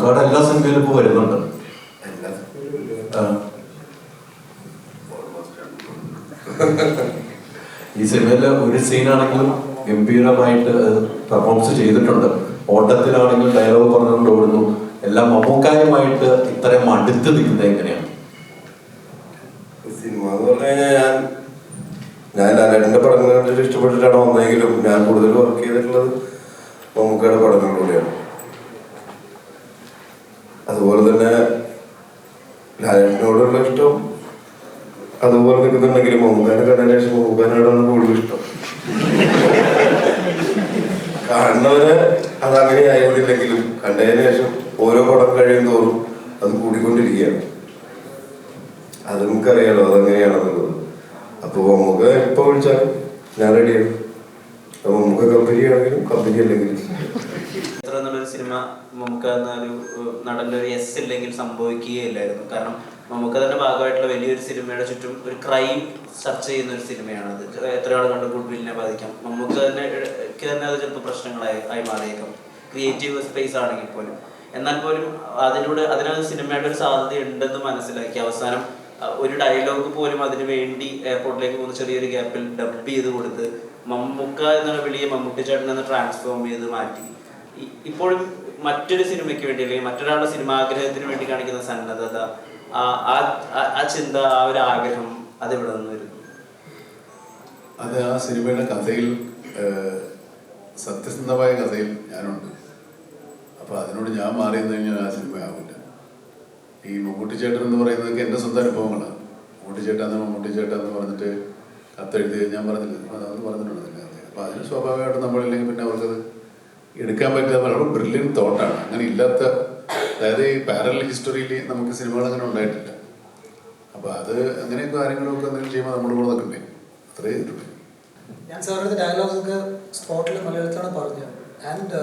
മമ്മൂക്കാട് എല്ലാ സിനിമയിലും ഇപ്പോൾ വരുന്നുണ്ട്. ഈ സിനിമയിലെ ഒരു സീനാണെങ്കിലും ഗംഭീരമായിട്ട് പെർഫോമൻസ് ചെയ്തിട്ടുണ്ട്. ഓട്ടത്തിലാണെങ്കിലും ഡയലോഗ് പറഞ്ഞുകൊണ്ട് ഓടുന്നു. എല്ലാം മമ്മൂക്കായുമായിട്ട് ഇത്രയും അടുത്ത് നിൽക്കുന്നത് എങ്ങനെയാണ്? സിനിമ എന്ന് പറഞ്ഞു കഴിഞ്ഞാൽ ഞാൻ ലാലേട്ടൻ്റെ പടങ്ങൾ കണ്ടിട്ട് ഇഷ്ടപ്പെട്ടിട്ടാണ് വന്നെങ്കിലും ഞാൻ കൂടുതൽ വർക്ക് ചെയ്തിട്ടുള്ളത് മമ്മൂക്കയുടെ പടങ്ങളിലൂടെയാണ്. അതുപോലെ തന്നെ ലാലേട്ടനോടുള്ള ഇഷ്ടം അതുപോലെ നിൽക്കുന്നുണ്ടെങ്കിലും മമ്മൂക്കാനെ കണ്ടതിന് ശേഷം മമ്മൂക്കാനോടാണ് കൂടുതൽ ഇഷ്ടം. കാണുന്നവരെ അതങ്ങനെ ആയിരുന്നില്ലെങ്കിലും കണ്ടതിന് ശേഷം ഓരോ പടം കഴിയും തോറും അത് കൂടിക്കൊണ്ടിരിക്കുകയാണ്. അത് നമുക്കറിയാലോ അതെങ്ങനെയാണെന്നുള്ളത്. അപ്പോൾ മമ്മൂക്ക എപ്പോൾ വിളിച്ചാലും ഞാൻ റെഡിയാണ്. അപ്പോൾ മമ്മൂക്ക കമ്പനി ആണെങ്കിലും കമ്പനി അല്ലെങ്കിലും എന്നുള്ളൊരു സിനിമ മമ്മൂക്ക എന്നൊരു നടൻ്റെ ഒരു എസ് ഇല്ലെങ്കിൽ സംഭവിക്കുകയില്ലായിരുന്നു. കാരണം മമ്മൂക്ക തന്നെ ഭാഗമായിട്ടുള്ള വലിയൊരു സിനിമയുടെ ചുറ്റും ഒരു ക്രൈം ചർച്ച ചെയ്യുന്ന ഒരു സിനിമയാണത്. എത്ര ആൾ കണ്ട് ഗുഡ്വില്ലിനെ ബാധിക്കാം. മമ്മൂക്ക തന്നെ അത് ചിലപ്പോൾ പ്രശ്നങ്ങളായി മാറിയേക്കാം, ക്രിയേറ്റീവ് സ്പേസ് ആണെങ്കിൽ പോലും. എന്നാൽ പോലും അതിനകത്ത് സിനിമയുടെ ഒരു സാധ്യത ഉണ്ടെന്ന് മനസ്സിലാക്കി അവസാനം ഒരു ഡയലോഗ് പോലും അതിന് വേണ്ടി എയർപോർട്ടിലേക്ക് പോകുന്ന ചെറിയൊരു ഗ്യാപ്പിൽ ഡബ് ചെയ്ത് കൊടുത്ത് മമ്മൂക്ക എന്നുള്ള വിളിയെ മമ്മൂട്ടി ചേട്ടൻ എന്ന് ട്രാൻസ്ഫോം ചെയ്ത് മാറ്റി. ഇപ്പോഴും മറ്റൊരു സിനിമയ്ക്ക് വേണ്ടി അല്ലെങ്കിൽ മറ്റൊരാളുടെ സിനിമാഗ്രഹത്തിന് വേണ്ടി കാണിക്കുന്ന സന്നദ്ധത, ആ ചിന്ത, ആ ഒരു ആഗ്രഹം അതെവിടെ നിന്ന് വരുന്നു? അത് ആ സിനിമയുടെ കഥയിൽ, സത്യസന്ധമായ കഥയിൽ ഞാനുണ്ട്. അപ്പോൾ അതിനോട് ഞാൻ മാറിയെന്ന് കഴിഞ്ഞാൽ ആ സിനിമ ആവില്ല. ഈ മമ്മൂട്ടി ചേട്ടൻ എന്ന് പറയുന്നതൊക്കെ എൻ്റെ സ്വന്തം അനുഭവങ്ങളാണ്. മമ്മൂട്ടി ചേട്ടൻ എന്ന് പറഞ്ഞിട്ട് കത്തെഴുതി ഞാൻ പറഞ്ഞില്ല, അതൊന്ന് പറഞ്ഞിട്ടുണ്ടെന്നില്ല. അപ്പോൾ അതിന് സ്വാഭാവികമായിട്ടും നമ്മളില്ലെങ്കിൽ പിന്നെ അവർക്കത് എടുക്കാൻ പറ്റുക വളരെ ബ്രില്യൻ തോട്ടാണ്. അങ്ങനെ ഇല്ലാത്ത, അതായത് ഈ പാരലൽ ഹിസ്റ്ററിയിൽ നമുക്ക് സിനിമകൾ അങ്ങനെ ഉണ്ടായിട്ടില്ല. അപ്പോൾ അത് അങ്ങനെയൊക്കെ കാര്യങ്ങളൊക്കെ എന്തെങ്കിലും ചെയ്യുമ്പോൾ നമ്മുടെ കൂടെ നിൽക്കണ്ടേ, അത്രേ ചെയ്തിട്ടുണ്ട്. ഞാൻ സാറിൻ്റെ ഡയലോഗ്സ് ഒക്കെ സ്പോട്ടിൽ മലയാളത്തിലാണ് പറഞ്ഞത്. ആൻഡ്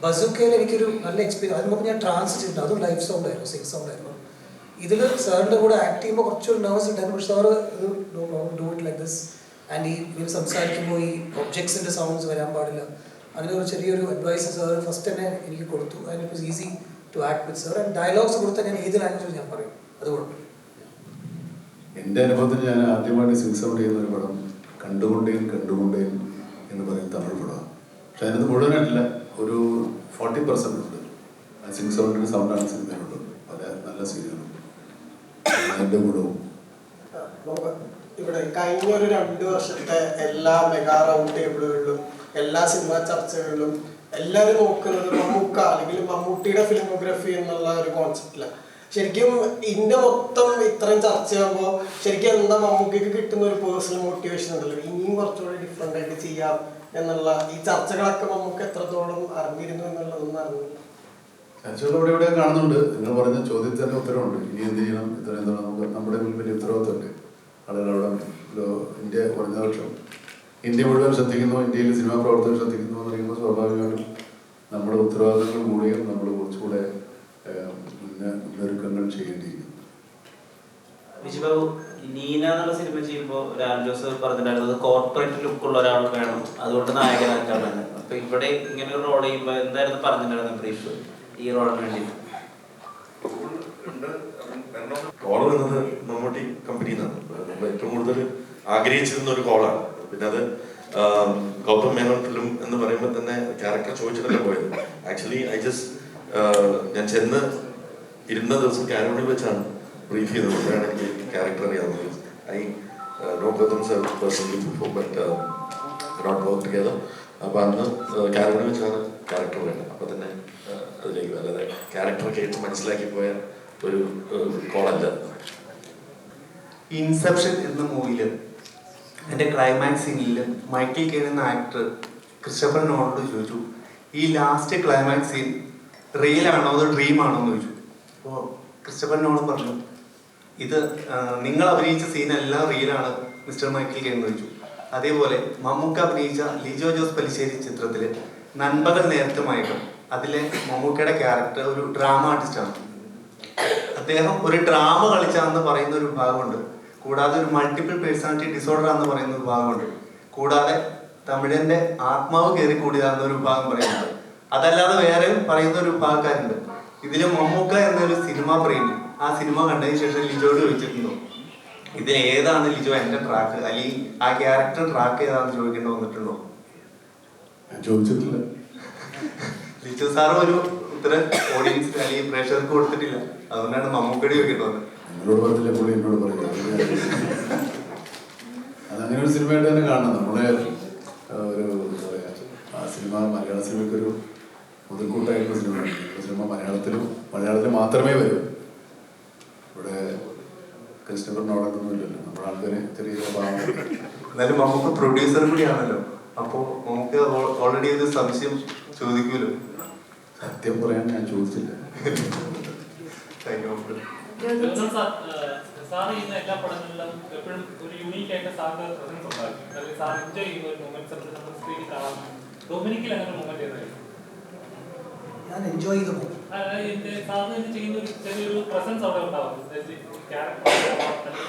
ബസൂക്കയിൽ എനിക്കൊരു നല്ല എക്സ്പീരിയൻസ്. അതിന് മുമ്പ് ഞാൻ ട്രാൻസ് ചെയ്തിട്ടുണ്ട്, അതും ലൈവ് സൗണ്ട് ആയിരുന്നു, സിംഗ് സൗണ്ട് ആയിരുന്നു. ഇതിൽ സാറിൻ്റെ കൂടെ ആക്ട് ചെയ്യുമ്പോൾ കുറച്ചൊരു നെർവസ് ഉണ്ടായിരുന്നു. പക്ഷേ സാറ് ഇത് do it like this. And ഈ സംസാരിക്കുമ്പോൾ ഈ ഒബ്ജക്ട്സിൻ്റെ സൗണ്ട്സ് വരാൻ പാടില്ല. അങ്ങനെ ഒരു ചെറിയൊരു അഡ്വൈസ് സാർ ഫസ്റ്റ് തന്നെ എനിക്ക് കൊടുത്തു. And it was easy to act with sir. And dialogues കൊടുത്താൽ ഞാൻ ഏത് ലാംഗ്വേജിൽ ഞാൻ പറയും, അതുകൊണ്ട് എൻ്റെ അനുഭവത്തിൽ ഞാൻ ആദ്യമായിട്ട് സിംഗ് സൗണ്ട് ചെയ്യുന്ന ഒരു പടം കണ്ടുകൊണ്ടേൻ എന്ന് പറയുന്ന തമിഴ് പടമാണ്. പക്ഷെ അതിനകത്ത് മുഴുവനായിട്ടില്ല, ഒരു 40% ഉണ്ട്. ആ സിംഗ് സൗണ്ടിൻ്റെ സൗണ്ടാണ് സിനിമയിലുള്ളത്. പല നല്ല സീനുകളും അതിൻ്റെ ഗുണവും. ഇവിടെ കഴിഞ്ഞ ഒരു 2 വർഷത്തെ എല്ലാ മെഗാ റൗണ്ട് ടേബിളുകളിലും എല്ലാ സിനിമാ ചർച്ചകളിലും എല്ലാവരും നോക്കുന്നത് മമ്മൂക്ക അല്ലെങ്കിൽ മമ്മൂട്ടിയുടെ ഫിലിമോഗ്രഫി എന്നുള്ള ഒരു കോൺസെപ്റ്റിലാണ്. ശരിക്കും ഇന്ത്യ മൊത്തം ഇത്രയും ചർച്ചയാകുമ്പോൾ ശരിക്കും എന്താ മമ്മൂക്കയ്ക്ക് കിട്ടുന്ന ഒരു പേഴ്സണൽ മോട്ടിവേഷൻ ഉണ്ടല്ലോ, ഇനിയും കുറച്ചുകൂടി ഡിഫറെൻ്റ് ആയിട്ട് ചെയ്യാം എന്നുള്ള ഈ ചർച്ചകളൊക്കെ മമ്മൂക്ക എത്രത്തോളം അറിഞ്ഞിരുന്നു എന്നുള്ളതൊന്നും അറിഞ്ഞില്ല. ചർച്ചകൾ ഇവിടെ കാണുന്നുണ്ട്. നിങ്ങൾ പറഞ്ഞ ചോദ്യത്തിൽ തന്നെ ഉത്തരവുണ്ട്. ഇനി എന്ത് ചെയ്യണം, എന്താണ് നമുക്ക് നമ്മുടെ മുൻപിൽ ഉത്തരവാദിത്തമുണ്ട്. ആളുകളവിടെ ഇന്ത്യ കുറഞ്ഞ പക്ഷം ഇന്ത്യ മുഴുവൻ ശ്രദ്ധിക്കുന്നു, ഇന്ത്യയിൽ സിനിമാ പ്രവർത്തകർ ശ്രദ്ധിക്കുന്നു എന്ന് പറയുമ്പോൾ സ്വാഭാവികമായിട്ടും നമ്മുടെ ഉത്തരവാദിത്തങ്ങൾ കൂടിയും നമ്മൾ കുറച്ചുകൂടെ മുന്നൊരുക്കങ്ങൾ ചെയ്യേണ്ടിയിരിക്കുന്നു. വിജയബാബു, നീന എന്നുള്ള സിനിമ ചെയ്യുമ്പോൾ ലാൽ ജോസ് പറഞ്ഞിട്ടുണ്ടായിരുന്നത് കോർപ്പറേറ്റ് ലുക്കുള്ള ഒരാൾ വേണം, അതുകൊണ്ട് നായകനാക്കാണ്. അപ്പൊ ഇവിടെ ഇങ്ങനെ ഒരു റോൾ ചെയ്യുമ്പോൾ എന്തായിരുന്നു പറഞ്ഞിട്ടുണ്ടായിരുന്നത് ബ്രീഫ് ഈ റോളിന് വേണ്ടി? കോള് വന്നത് മമ്മൂട്ടി കമ്പനിയിൽ നിന്നാണ്. നമ്മൾ ഏറ്റവും കൂടുതൽ ആഗ്രഹിച്ചിരുന്ന ഒരു കോളാണ്. പിന്നെ അത് ഗൗതം മേനോൻ ഫിലിം എന്ന് പറയുമ്പോൾ തന്നെ ക്യാരക്ടർ ചോദിച്ചിട്ടല്ല പോയത്. ആക്ച്വലി ഞാൻ ചെന്ന് ഇരുന്ന ദിവസം കാരോണിൽ വെച്ചാണ് ബ്രീഫ് ചെയ്തത്. അപ്പോഴാണ് എനിക്ക് ക്യാരക്ടർ അറിയാവുന്നത്. I know Gautam sir personally before, but not work together. അപ്പോൾ അന്ന് കാരോണിൽ വെച്ചാണ് ക്യാരക്ടർ വേണ്ടത്. അപ്പോൾ തന്നെ അതിലേക്ക് അല്ലാതെ ക്യാരക്ടർ കേട്ട് മനസ്സിലാക്കി പോയ ഒരു കോളല്ല. ഇൻസെപ്ഷൻ എന്ന മൂവിയിൽ എൻ്റെ ക്ലൈമാക്സ് സീനിൽ മൈക്കിൾ കെയ്ൻ എന്ന ആക്ടർ ക്രിസ്റ്റഫർ നോളനോട് ചോദിച്ചു, ഈ ലാസ്റ്റ് ക്ലൈമാക്സ് സീൻ റിയൽ ആണോ അതോ ഡ്രീം ആണോ എന്ന് ചോദിച്ചു. അപ്പോൾ ക്രിസ്റ്റഫർ നോളൻ പറഞ്ഞു, ഇത് നിങ്ങൾ അഭിനയിച്ച സീനെല്ലാം റിയലാണ് മിസ്റ്റർ മൈക്കിൾ കെയ്ൻ എന്ന് ചോദിച്ചു. അതേപോലെ മമ്മൂക്ക അഭിനയിച്ച ലിജോ ജോസ് പല്ലിശ്ശേരി ചിത്രത്തിൽ നൻപകൽ നേരത്തുമായിട്ടും അതിലെ മമ്മൂക്കയുടെ ക്യാരക്ടർ ഒരു ഡ്രാമ ആർട്ടിസ്റ്റാണ്. അദ്ദേഹം ഒരു ഡ്രാമ കളിച്ചാന്ന് പറയുന്ന ഒരു ഭാഗമുണ്ട്. കൂടാതെ ഒരു മൾട്ടിപ്പിൾ പേഴ്സണാലിറ്റി ഡിസോർഡർ ആണെന്ന് പറയുന്ന ഒരു ഭാഗമുണ്ട്. കൂടാതെ തമിഴന്റെ ആത്മാവ് കയറി കൂടിയതാണെന്ന ഒരു വിഭാഗം പറയുന്നുണ്ട്. അതല്ലാതെ വേറെ പറയുന്ന ഒരു വിഭാഗക്കാരുണ്ട്. ഇതിലെ മമ്മൂക്ക എന്നൊരു സിനിമാ പ്രേമി ആ സിനിമ കണ്ടതിന് ശേഷം ലിജോയോട് ചോദിച്ചിട്ടുണ്ടോ ഇതിൽ ഏതാണ് ലിജോ എന്റെ ട്രാക്ക്, അല്ലെങ്കിൽ ആ ക്യാരക്ടർ ട്രാക്ക് ഏതാണെന്ന് ചോദിക്കേണ്ടി വന്നിട്ടുണ്ടോ? ഞാൻ ചോദിച്ചിട്ടില്ല. ലിജോ സാറും ഒരു ഉത്തരം ഓഡിയൻസിന് അല്ലെങ്കിൽ പ്രേക്ഷകർക്ക് കൊടുത്തിട്ടില്ല, അതുകൊണ്ടാണ് മമ്മൂക്കടി ചോദിക്കേണ്ടി വന്നത്. നിങ്ങളോട് പറഞ്ഞില്ല, പുള്ളി എന്നോട് പറയുന്നത്. അതങ്ങനെ ഒരു സിനിമയായിട്ട് തന്നെ കാണണം. നമ്മുടെ ഒരു എന്താ പറയുക, ആ സിനിമ മലയാള സിനിമയ്ക്കൊരു മുതൽക്കൂട്ടായിട്ടുള്ള സിനിമയാണ്. സിനിമ മലയാളത്തിൽ മാത്രമേ വരൂ. ഇവിടെ ക്രിസ്റ്റഫർ നോളനൊന്നുമില്ലല്ലോ. നമ്മുടെ ആൾക്കാര് ചെറിയ ഭാവം. എന്നാലും മമ്മൂക്ക പ്രൊഡ്യൂസർ കൂടിയാണല്ലോ, അപ്പോ നമുക്ക് ഓൾറെഡി ഒരു സംശയം ചോദിക്കൂലോ. സത്യം പറയാൻ ഞാൻ ചോദിച്ചില്ല. സാർ ചെയ്യുന്ന എല്ലാ പടങ്ങളിലും എപ്പോഴും ഒരു യൂണീക്ക് ആയിട്ട് സാറിന്റെ പ്രസൻസ് ഉണ്ടാകും. അല്ലെങ്കിൽ സാർ എൻജോയ് ചെയ്യുന്ന ഒരു മൊമെന്റ്സ് നമ്മൾ സ്ക്രീനിൽ കാണാം. ഡൊമിനിക്കിൽ അങ്ങനെ മൊമെന്റ് ഏതായിരുന്നു? ഞാൻ എൻജോയ് ചെയ്തു പോകും. സാറിന് ചെയ്യുന്ന ഒരു ചെറിയൊരു പ്രസൻസ് അവിടെ ഉണ്ടാവും. ക്യാരക്ടർ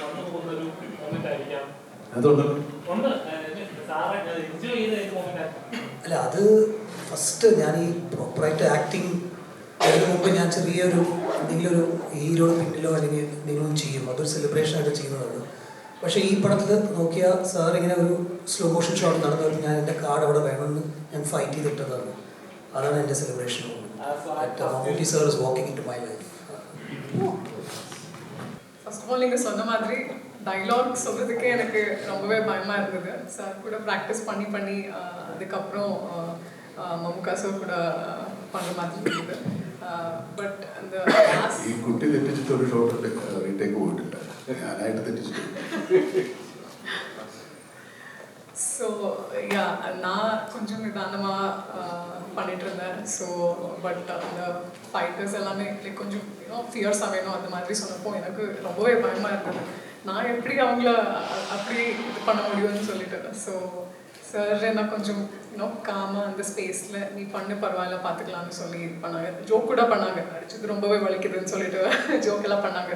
വന്നു പോകുന്ന ഒരു മൊമെന്റ് ആയിരിക്കാം. ഉണ്ട് സാറെ എൻജോയ് ചെയ്ത ഏത് മൊമെന്റ് ആയിരിക്കും? അല്ല, അത് ഫസ്റ്റ് ഞാൻ ഈ പ്രോപ്പറായിട്ട് ആക്ടിങ് അതിന് മുമ്പ് ഞാൻ ചെറിയൊരു എന്തെങ്കിലും ഒരു ഹീറോയുടെ പിന്നിലോ അല്ലെങ്കിൽ എന്തെങ്കിലും ചെയ്യും, അതൊരു സെലിബ്രേഷൻ ആയിട്ട് ചെയ്യുന്നതാണ്. പക്ഷേ ഈ പടത്തിൽ നോക്കിയാൽ സാർ ഇങ്ങനെ ഒരു സ്ലോ മോഷൻ ഷോട്ട് നടന്നപ്പോൾ ഞാൻ എൻ്റെ കാർഡ് അവിടെ വേണമെന്ന് ഞാൻ ഫൈറ്റ് ചെയ്തിട്ടതാണ്. അതാണ് എൻ്റെ celebration. Mammootty sir is walking into my life. First of all நீங்கள் சொன்ன மாதிரி டைலாக் சொல்கிறதுக்கே எனக்கு ரொம்பவே பயமாக இருந்தது. சார் கூட ப்ராக்டிஸ் பண்ணி அதுக்கப்புறம் മമ്മൂക്ക സാർ கூட பண்ணுற மாதிரி இருந்தது. ബട്ട് அந்த ഈ കുട്ടി തെറ്റിച്ചിട്ട് ഒരു ഷോട്ട് റീടേക്ക് പോയിട്ടില്ല, ഞാനായിട്ട് തെറ്റിച്ചിട്ടുണ്ട്. ஸோ யா நான் கொஞ்சம் நிதானமாக பண்ணிட்டு இருந்தேன். ஸோ பட் அந்த ஃபைட்டர்ஸ் எல்லாமே லைக் கொஞ்சம் ஃபியர்ஸாக வேணும் அந்த மாதிரி சொன்னப்போ எனக்கு ரொம்பவே பயமாக இருந்தது. நான் எப்படி அவங்கள அப்படி இது பண்ண முடியும்னு சொல்லிட்டு. ஸோ சார் என்ன கொஞ்சம் காமாக அந்த ஸ்பேஸில் நீ பண்ணு பரவாயில்ல பார்த்துக்கலாம்னு சொல்லி இது பண்ணாங்க. ஜோக் கூட பண்ணாங்க, அடிச்சது ரொம்பவே வலிக்குதுன்னு சொல்லிட்டு ஜோக்கெல்லாம் பண்ணாங்க.